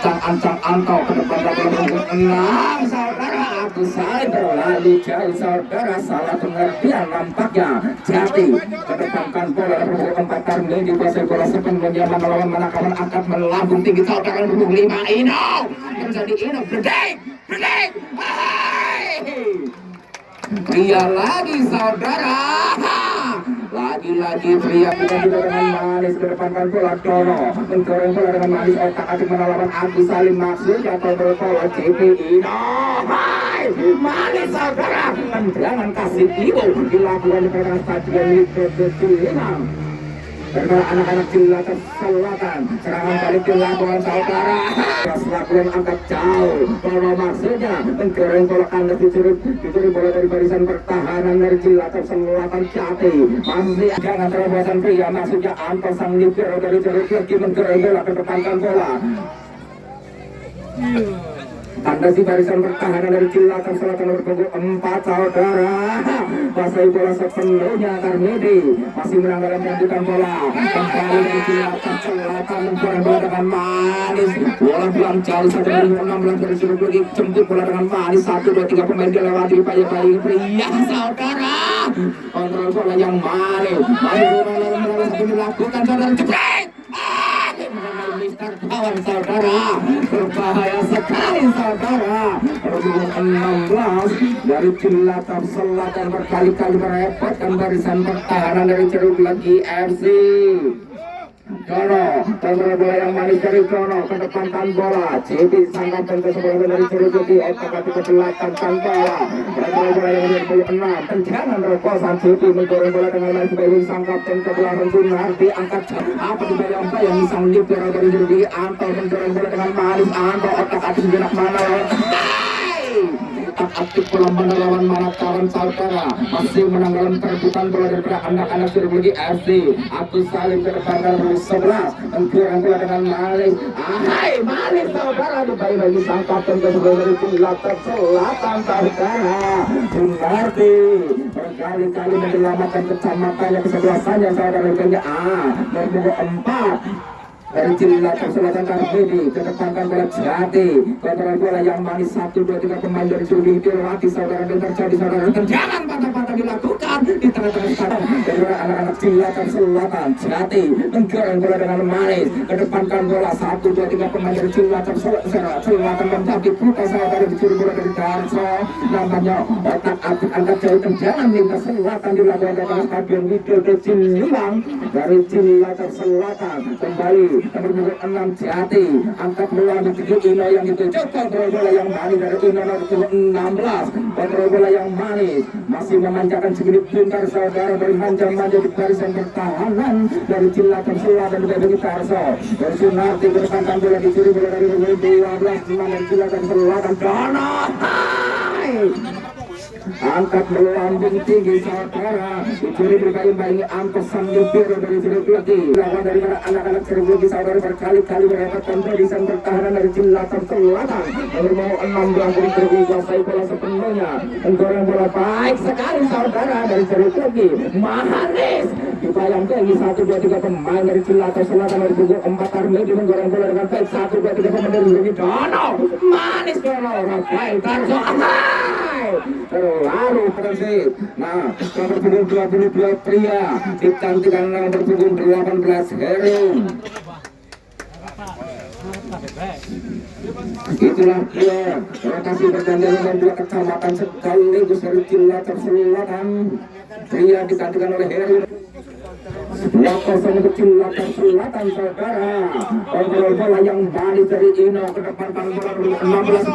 ancang antau ke depan nomor 6 saudara Agus Salim terlalu jauh saudara, salah pengertian nampaknya. Jati kedepankan bola nomor 4 Tarmi di kuasai bola sepenuhnya melawan Manakawan angkat melambung tinggi saudara nomor 5 Ino terjadi Ino berdek pria lagi saudara, lagi-lagi pria kita juga dengan manis kedepankan bola Dono mencoreng bola dengan manis otak-atik melawan Agus Salim maksudnya kontrol bola CPI manis saudara, jangan kasih ibu dilakukan di pertandingan stadion Liga karena anak-anak Cilacap Selatan serangan balik dilakukan saudara, lakukan angkat jauh bola maksudnya mencoreng bola kandas dicuri bola dari barisan pertahanan dari Cilacap Selatan Jati masih jangan terobosan pria maksudnya Anto sang libero dari Jeruk lagi mencoreng bola ke depankan bola tanda si barisan pertahanan dari Cilacap Selatan nomor 4 saudara, kuasai bola sepenuhnya Tarmedi masih menanggalan melanjutkan bola kembali dari Cilacap Selatan mencoreng bola dengan manis, bola bilang jauh saja dari 16 dari Jeruk lagi jemput bola dengan manis 1, 2, 3 pemain dilewati payah-payah pria saudara, kontrol bola yang manis bola dilakukan saudara jepret Mister kawan saudara, berbahaya sekali saudara. Nomor 16 dari Cilacap Selatan berkali-kali merepotkan barisan pertahanan dari Jeruk Legi FC. Dono, kontrol bola yang manis dari Dono ke depankan bola. Cipi sangkatan ke sebelah dari Jeruk Legi otak-atik ke belakang bola. Kontrol bola yang menjadi 6 tendangan terobosan Cipi menggoreng bola dengan manis sebagai sangkatan ke belakang Sunardi angkat apa dibayang-bayang sang libero dari Jeruk Legi Anto menggoreng bola dengan manis Anto otak-atik jenak mana aktif bola melawan Manakawan saudara masih menanggalan perebutan bola daripada anak-anak Jeruk Legi FC. Agus Salim ke depan nomor 11 mengkurang bola dengan manis manis saudara dibayi-bayi sangkatan ke sebelah dari Cilacap Selatan saudara Sunardi berkali-kali menyelamatkan kecamatannya kesebelasannya saudara nomor 4 dari Cilacap Selatan Tarmedi kedepankan bola Jati kontrol bola yang manis 1, 2, 3 pemain dari Sudi dilewati saudara dan terjadi saudara tendangan patah-patah dilakukan di tengah-tengah stadion dari anak-anak Cilacap Selatan Jati menggoreng bola dengan manis kedepankan bola 1, 2, 3 pemain dari Cilacap Selatan menjadi putar saudara dicuri bola dari Darso namanya otak-atik angkat jauh tendangan lintas selatan dilakukan di tengah stadion Widodo Ciliwang dari Cilacap Selatan kembali nomor 6 Jati angkat bola menuju Ino yang dituju kontrol bola yang manis dari Ino nomor 16 kontrol bola yang manis masih memanjakan segelip pintar saudara dari manja-manja di barisan pertahanan dari Cilacap Selatan dari Tarso dari Sunardi berpantang bola dicuri bola dari nomor 12 dari Cilacap Selatan Dono angkat melambung tinggi saudara dicuri berbaring-baring angkos sang libero dari Jeruk Legi lawan dari anak-anak Jeruk Legi saudara berkali-kali merepotkan barisan pertahanan dari Cilacap Selatan nomor 16 dari Jeruk Legi kuasai bola sepenuhnya menggoreng bola baik sekali saudara dari Jeruk Legi manis dibayang-bayangi 1, 2, 3 pemain dari Cilacap Selatan dari pukul 4 Tarmedi menggoreng bola dengan baik 1, 2, 3 pemain dari Jeruk Legi Dono manis Dono Rafael Tarso terlalu persib. Nah, nomor punggung 22 pria digantikan nomor punggung 18 Heru. Itulah dia lokasi pertandingan dengan 2 kecamatan sekaligus dari Cilacap Selatan. Pria digantikan oleh Heru. 2-0 untuk Cilacap Selatan saudara. Kontrol bola yang manis dari Ino ke depan bola 16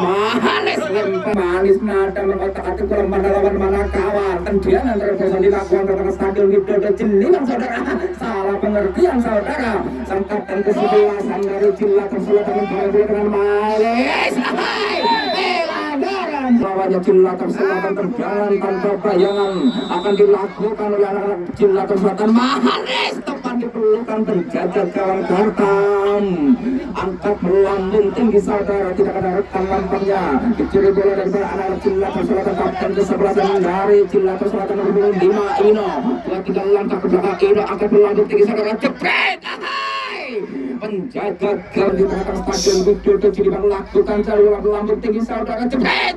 manis nada mengotak-atik bola mana lawan mana kawan tendangan terobosan dilakukan ke tengah stadion Widodo Ciliwang saudara salah pengertian saudara sangkatan ke-11 dari Cilacap Selatan menggoreng bola dengan manis lawannya Cilacap Selatan tendangan tanpa bayangan akan dilakukan oleh anak-anak Cilacap Selatan manis tepat diperlukan penjaga gawang Gartam angkat melambung tinggi saudara tidak ada rekan lampangnya dicuri bola dari anak-anak Cilacap Selatan kapten ke-11 dari Cilacap Selatan nomor 5 Ino 2-3 langkah ke belakang Ino angkat melambung tinggi saudara jepret penjaga gawang di belakang stadion Widodo Cirebon lakukan serangan lambung tinggi saudara jepret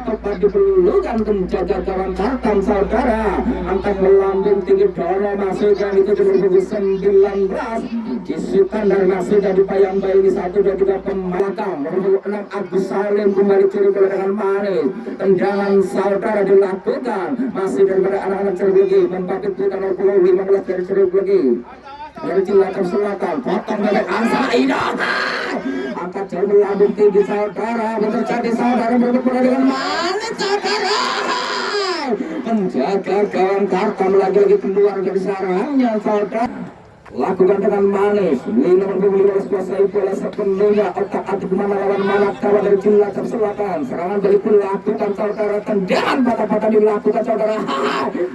tepat di pelukan penjaga gawang Tartam saudara angkat melambung tinggi Dono masukkan itu di nomor 19 disukan dari masuk dari Payang Bayi 1 dan 3 pembelakang nomor 6 Agus Salim kembali Cirebon dengan manis tendangan saudara dilakukan masih daripada anak-anak Cirebon membatik putar nomor 15 dari Cirebon dari Cilacap Selatan potong dari Asa Ida angkat jauh melambung tinggi saudara terjadi saudara berputar dengan manis saudara penjaga gawang Tartam lagi-lagi keluar dari sarangnya saudara lakukan dengan manis ini nomor 15 kuasai bola sepenuhnya otak-atik mana lawan mana kawan dari Cilacap Selatan serangan dari dilakukan saudara tendangan patah-patah dilakukan saudara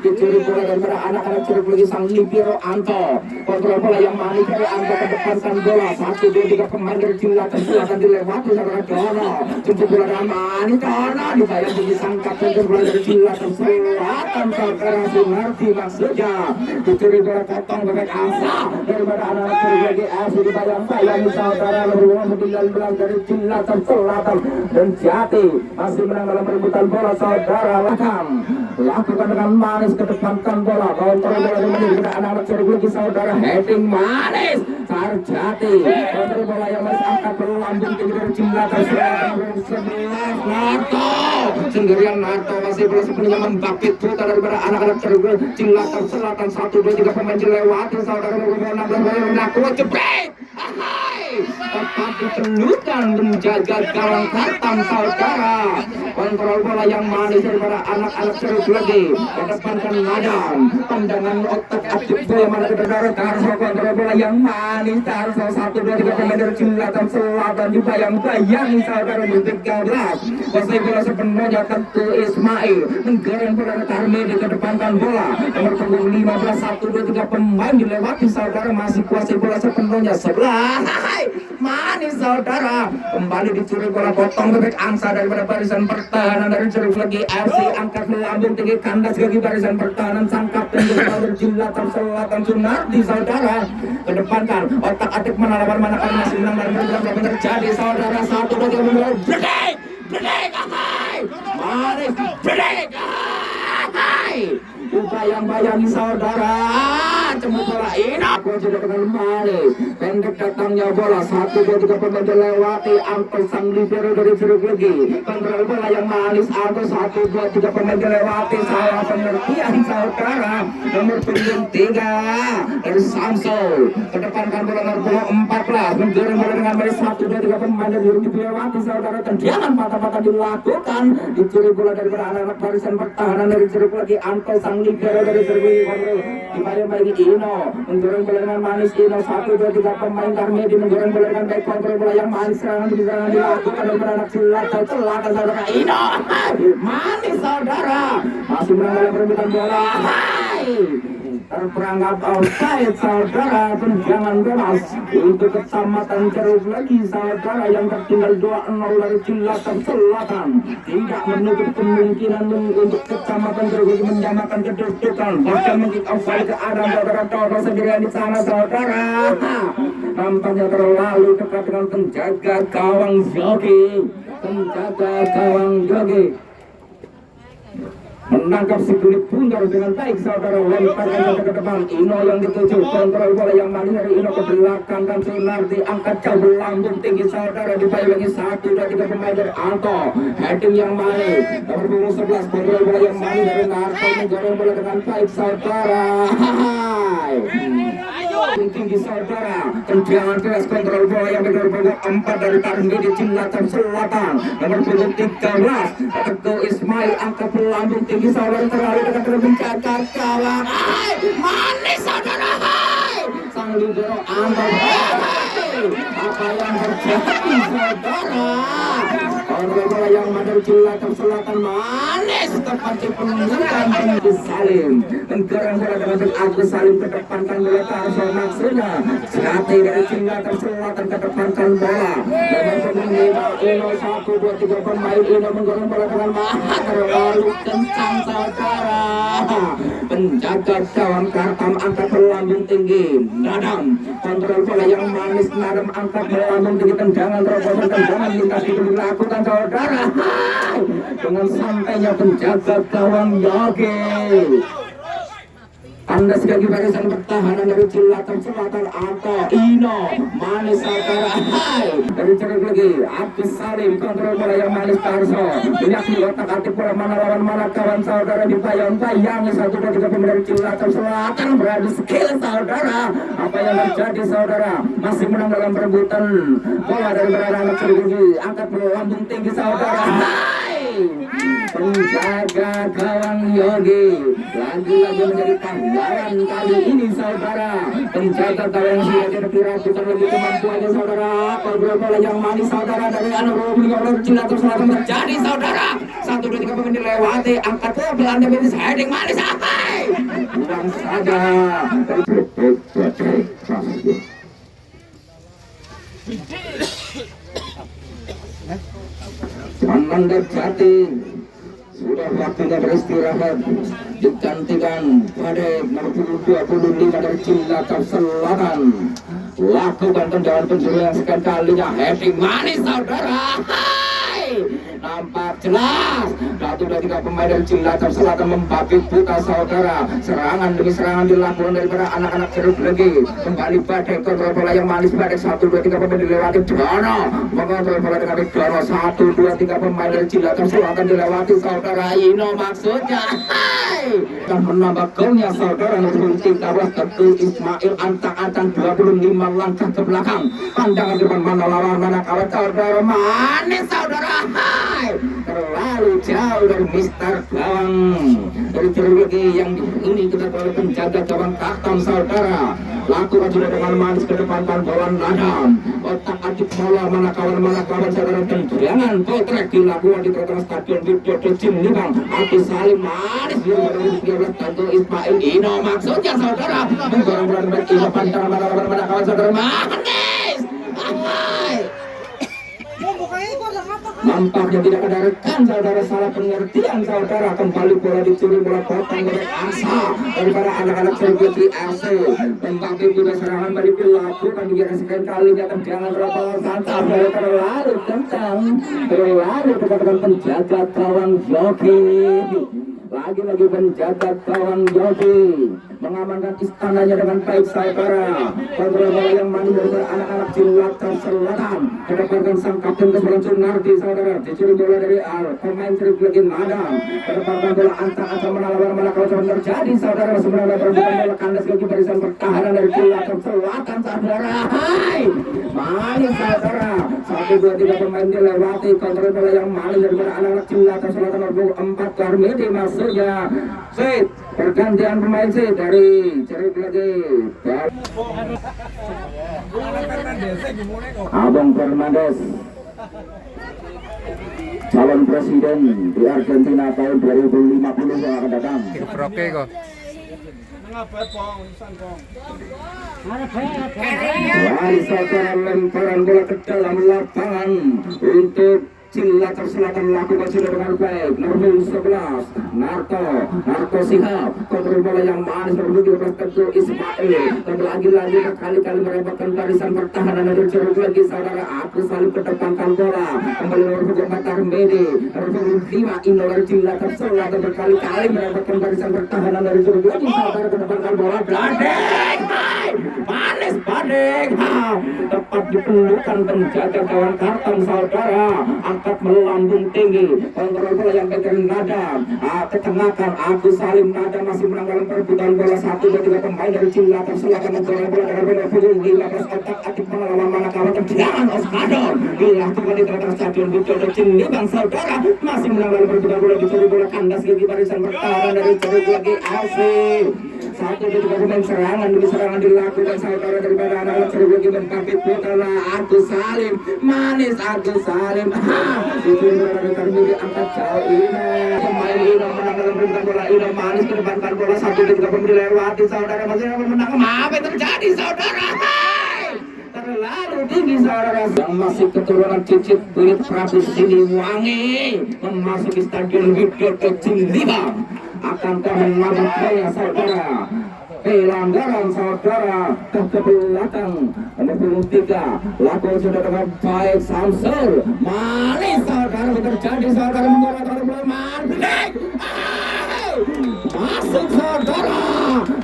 dicuri bola daripada anak-anak Cirebon lagi sang libero Anto kontrol bola yang manis dari Anto ke depankan bola 1, 2, 3 pemain dari Cilacap Selatan dilewati saudara Dono jemput bola dengan manis Dono dibayang tinggi sang kapten bola dari Cilacap Selatan saudara Sunardi maksudnya dicuri bola potong bebek Asa daripada anak-anak Cirebon lagi asli dibayang-bayang saudara nomor 19 dari Cilacap Selatan dan Jati masih menang dalam perebutan bola saudara lakukan dengan manis ke depankan bola kontrol bola daripada anak-anak Cirebon lagi saudara heading manis Sarjati kontrol bola yang masih angkat berlambung tinggi dari Cilacap Selatan 11 Narto sendirian Narto masih bola sepenuhnya membakit putar daripada anak-anak Cirebon Cilacap Selatan 1, 2, 3 pemain dilewati saudara nomor 16 melakukan jebret tepat dikeluarkan menjaga gawang Tartam saudara kontrol bola yang manis daripada anak-anak Cirebon lagi kedepankan Nadam pandangan otak atik bola mana ke saudara Tarso kontrol bola yang manis Tarso 1, 2, 3 pemain dari Cilacap Selatan dibayang-bayang saudara di 13 kuasai bola sepenuhnya tentu Ismail menggoreng bola Tarmedi kedepankan bola nomor punggung 15 1, 2, 3 pemain dilewati saudara masih kuasai bola sepenuhnya 11 manis saudara kembali dicuri bola potong bebek angsa daripada barisan pertahanan dari Cirebon lagi FC angkat melambung tinggi kandas bagi barisan pertahanan sang kapten dari Cilacap Selatan Sunardi saudara kedepankan otak-atik mana lawan mana kali masih menang dan berapa terjadi saudara 1, 2, 3 break manis break bayang-bayangi saudara cemut bola ini aku sudah dengan manis pendek datangnya bola 1, 2, 3 pemain dilewati Anto sang libero dari Cirebon lagi kontrol bola yang manis Anto 1, 2, 3 pemain dilewati salah pengertian saudara nomor punggung 3 dari Samsul kedepankan bola nomor 14 menggoreng bola dengan manis 1, 2, 3 pemain dilewati saudara tendangan patah-patah dilakukan dicuri bola daripada anak-anak barisan pertahanan dari Cirebon lagi Anto sang libero dari Cirebon dibayang-bayangi Ino menggoreng bola dengan manis Ino 1, 2, 3 pemain Tarmedi menggoreng bola dengan baik kontrol bola yang manis serangan dilakukan oleh anak Cilacap Selatan saudara Ino manis saudara masih menang dalam perebutan bola terperangkap offside saudara tendangan bebas untuk kecamatan Cirebon lagi saudara yang tertinggal 2-0 dari Cilacap Selatan tidak menutup kemungkinan untuk kecamatan Cirebon menyamakan kedudukan bahkan mungkin offside ke arah saudara Toto sendirian di sana saudara nampaknya terlalu dekat dengan penjaga gawang Jogi menangkap si kulit bundar dengan baik saudara lemparkan ke depan Ino yang dituju kontrol bola yang manis dari Ino ke belakang dan Sunardi angkat jauh lambung tinggi saudara dibayangi 1, 2, 3 pemain dari Anto heading yang manis nomor punggung 11 kontrol bola yang manis dari Narto menggoreng bola dengan baik saudara tinggi saudara tendangan keras kontrol bola yang nomor punggung 4 dari Tarmedi Cilacap Selatan nomor punggung 13 Teguh Ismail angkat lambung tinggi saudara terlalu dekat dengan menjaga gawang manis saudara sang libero Anto apa yang terjadi saudara kontrol bola yang dari Cilacap Selatan manis tepat di penunjukan Agus Salim menggoreng bola dengan Agus Salim ke depankan bola Tarso maksudnya Jati dari Cilacap Selatan ke depankan bola nomor punggung 5 Ino 1 2 3 pemain Ino menggoreng bola dengan mahal terlalu kencang saudara. Penjaga gawang Kartam angkat melambung tinggi. Nadam kontrol bola yang manis. Nadam angkat melambung tinggi, tendangan terobosan, tendangan lintas itu dilakukan saudara. Dengan santainya penjaga gawang Yogi. Anda sebagai barisan pertahanan dari Cilacap Selatan atau Ino manis saudara. Dari ceruk lagi Abdus Salim kontrol bola yang manis Tarso. Menyakini otak atik bola mana lawan mana kawan saudara dibayang-bayangi 1 2 3 pemain dari Cilacap Selatan beradu skill saudara. Apa yang terjadi saudara? Masih menang dalam perebutan bola dari anak ceruk lagi. Angkat melambung tinggi saudara. Penjaga gawang Yogi lagi-lagi menjadi tanggalan kali ini saudara. Penjaga gawang sudah kira-kira putar lagi kemampuannya saudara. Kontrol bola yang manis saudara dari anak Robin oleh Cilacap Selatan terjadi saudara. 1 2 3 pemain dilewati, angkat ke belanda betis heading manis buang saja. Ananda Jati sudah waktunya beristirahat, digantikan pada nomor 25 dari Cilacap Selatan. Lakukan tendangan penjuru yang sekian kalinya, heading manis saudara. Nampak jelas 1 2 3 pemain dari Cilacap Selatan membabi buta saudara. Serangan demi serangan dilakukan daripada anak-anak ceruk lagi. Kembali pada kontrol bola yang manis pada 1 2 3 pemain dilewati Dono. Mengontrol bola dengan Dono 1 2 3 pemain dari Cilacap Selatan dilewati saudara. Ino maksudnya dan menambah golnya saudara. Nomor 13 Teguh Ismail antang-antang 25 langkah ke belakang. Pandangan depan mana lawan mana kawan saudara. Manis saudara. Terlalu jauh dari Mister Gawang dari lagi yang ini kita oleh penjaga gawang Kartam saudara. Lakukan sudah dengan manis ke depan bola Nadam. Otak atik bola mana kawan saudara. Tendangan potrek dilakukan di tengah stadion Widodo Cimnibang. Abdus Salim manis di 13 Teguh Ismail Ino maksudnya saudara. Menggoreng bola dengan Ino pandangan mana kawan saudara. Manis. Nampaknya tidak ada rekan saudara, salah pengertian saudara. Kembali bola dicuri, bola potong dari Asa daripada anak-anak Sergiti RC. Membabi sudah serangan balik dilakukan juga sekian kalinya. Tendangan terobosan santai terlalu kencang, terlalu kepada penjaga gawang Yogi. Lagi-lagi penjaga gawang Yogi mengamankan istananya dengan baik saudara. Kontrol bola yang manis dari anak-anak Cilacap Selatan. Kedapatkan sang kapten keseluruhan Sunardi saudara. Dicuri bola dari pemain ceruk lagi Nadam. Kedapatkan bola antang-antang menalawan mana kalau terjadi saudara. Masih menambah perebutan bola kandas lagi barisan pertahanan dari Cilacap Selatan saudara. Hai manis saudara. 1 2 3 pemain dilewati. Kontrol bola yang manis dari anak-anak Cilacap Selatan. Nomor 4 Karmedi maksudnya. Sit pergantian pemain sit dari ceruk lagi Abang Fernandes, calon presiden di Argentina tahun 2050 yang akan datang. Oke kok. Saudara lemparan bola ke dalam lapangan untuk Cilacap Selatan lakukan sudah dengan baik. Nomor 11 Narto Sihab kontrol bola yang manis menuju ke Teguh Ismail. Lagi-lagi berkali-kali merebutkan barisan pertahanan dari ceruk lagi saudara. Abdus Salim ke depan bola. Kembali nomor 4 Armedi. Nomor 5 Ino dari Cilacap Selatan berkali-kali merebutkan barisan pertahanan dari ceruk lagi saudara ke depan bola. Blandek manis Badek tepat dipelukan penjaga gawang Kartam saudara. Angkat melambung tinggi, kontrol bola yang pegang Nadam. Ketengahkan Abdus Salim. Nadam masih menang dalam perebutan bola. 1 2 3 pemain dari Cilacap Selatan menggoreng bola dengan benar punggung 15 otak atik melawan mana kawan tendangan Oskador dilakukan di tengah stadion Widodo Cimnibang saudara. Masih menang dalam perebutan bola, dicuri bola kandas gigi barisan pertahanan dari ceruk lagi RC. 1 2 3 pemain serangan demi serangan dilakukan saudara daripada anak-anak ceruk lagi membabit putra Abdus Salim manis Abdus Salim. Dicuri bola dari Karmedi angkat jauh Ino. Pemain Ino menang dalam perebutan bola. Ino manis ke depan bola 1 2 3 pemain dilewati saudara. Masih menang. Apa yang terjadi saudara? terlalu tinggi saudara. Yang masih keturunan Cicit Kulit Prabu Siliwangi memasuki stadion Widodo Ciliwang. Akankah melawan bola saudara? Pelanggaran saudara ke belakang nomor 3 laku sudah dengan baik Samsul manis saudara terjadi saudara menggunakan bola mandek masuk saudara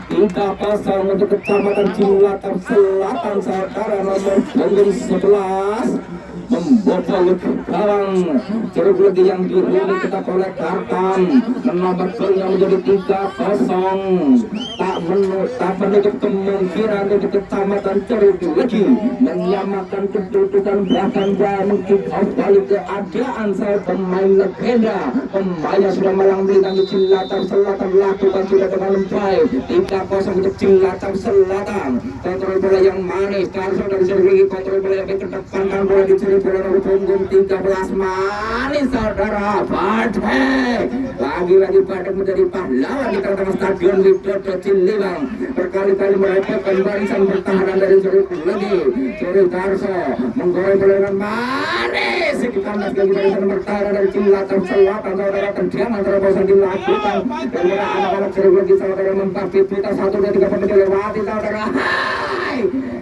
3-0 untuk Kecamatan Cilacap Selatan saudara nomor 11 membobol gawang jeruk lagi yang dihuni kita oleh Kartan menambah golnya menjadi 3-0 tak menutup kemungkinan untuk Kecamatan Jeruk lagi menyamakan kedudukan bahkan mungkin kembali keadaan saya pemain legenda pemain yang sudah malang melintang di Cilacap Selatan lakukan sudah dengan baik 3-0 untuk Cilacap Selatan kontrol bola yang manis Karso dari Jeruk lagi kontrol bola yang kedepankan bola di Jeruk bola nomor punggung 13 manis saudara Badek lagi-lagi Badek menjadi pahlawan di tengah stadion Widodo Ciliwang berkali-kali merepotkan barisan pertahanan dari Jeruk lagi Jeruk Karso menggoreng bola dengan manis sekitar kali barisan pertahanan dari Cilacap Selatan saudara tendangan terobosan dilakukan dan anak-anak Jeruk lagi saudara membabi putar 1-2-3 pemain dilewati saudara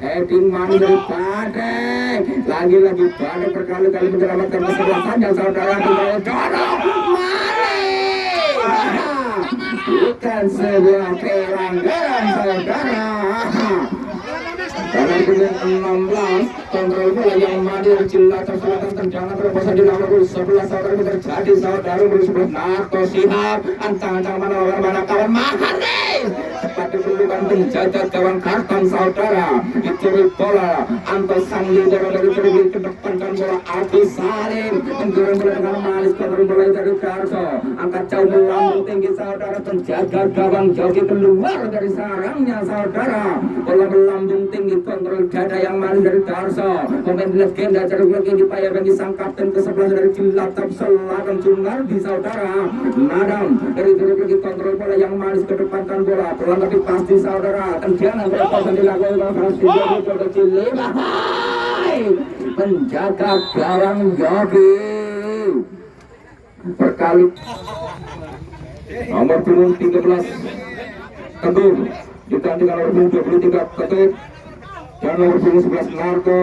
heading manis dari Badek lagi-lagi Badek berkali-kali menyelamatkan kesebelasannya saudara dorong bukan sebuah pelanggaran saudara karena dengan 16 kontrol bola yang madir Cilacap Selatan tendangan terobosan di nomor 11 saudara terjadi saudara bersebut Narto Sihab antang-antang mana kawan Maharis cepat diperlukan penjaga gawang Kartan saudara dicuri bola Anto sang leader dari Jeruk ke depan kan bola Agus Salim menggoreng bola dengan manis kontrol bola dari Karso angkat jauh melambung tinggi saudara penjaga gawang Jogi keluar dari sarangnya saudara bola melambung tinggi kontrol dada yang manis dari Karso pemain legenda Jeruk lagi dipayakan di sang kapten ke-11 dari Cilacap Selatan Sunardi saudara Nadam dari Jeruk lagi kontrol bola yang manis ke depan kan bola tapi pasti saudara tendangan terobosan dilakukan pasti Widodo Ciliwang menjaga gawang Yogi berkali nomor punggung 13 Teguh digantikan nomor punggung 23 Ketut dan nomor punggung 11 Narto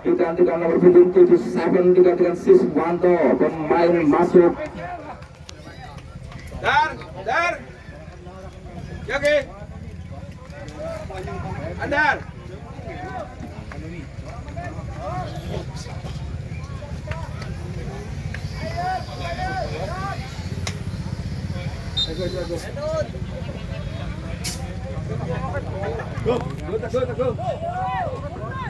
digantikan nomor punggung 7 digantikan Siswanto pemain masuk Dar Yogi Andar Go.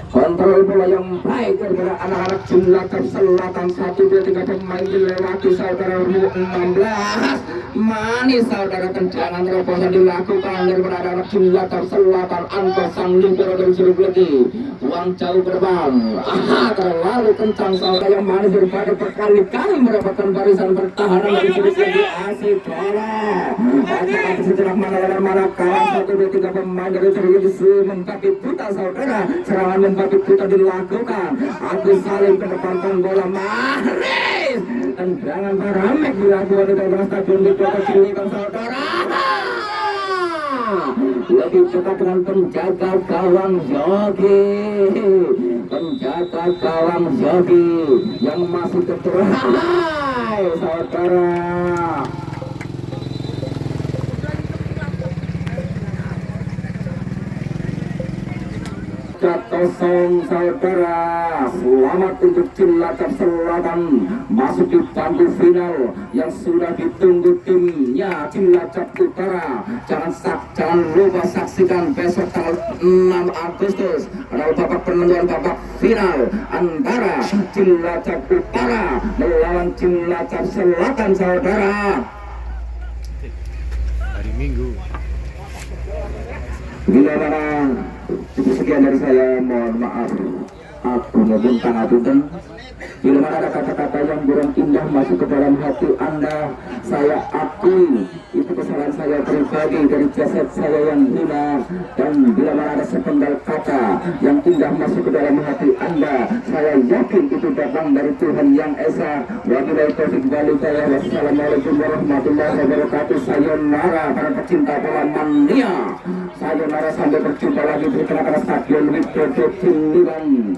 kontrol bola yang baik daripada anak-anak Cilacap Selatan 1-2-3 pemain dilewati saudara 16 manis saudara tendangan terobosan dilakukan daripada anak-anak Cilacap Selatan Anto sang leader dari Jeruk lagi uang jauh ke depan terlalu kencang saudara yang manis daripada berkali-kali mendapatkan barisan pertahanan dari Jeruk lagi asik bola akan sejenak mana kalah 1-2-3 pemain dari Jeruk lagi membabi buta saudara serangan membabi buta dilakukan Agus Salim ke depankan bola manis tendangan Baramek dilakukan di tengah stadion Widodo Ciliwang saudara lebih cepat dengan penjaga gawang Yogi yang masih tercerai saudara kosong saudara selamat untuk Cilacap Selatan masuk di bangku final yang sudah ditunggu timnya Cilacap Utara jangan lupa saksikan besok tanggal 6 Agustus adalah babak penentuan babak final antara Cilacap Utara melawan Cilacap Selatan saudara hari Minggu. Bila mana cukup sekian dari saya, mohon maaf aku ngapunten. Bila mana ada kata-kata yang kurang indah masuk ke dalam hati Anda, saya akui itu kesalahan saya pribadi dari jasad saya yang hina. Dan bila mana ada sepenggal kata yang indah masuk ke dalam hati Anda, saya yakin itu datang dari Tuhan Yang Esa. Wabillahi taufiq wal hidayah. Wassalamualaikum warahmatullahi wabarakatuh. Sayonara para pecinta bola mania. Sayonara sampai berjumpa lagi di tengah-tengah stadion Widodo Ciliwung.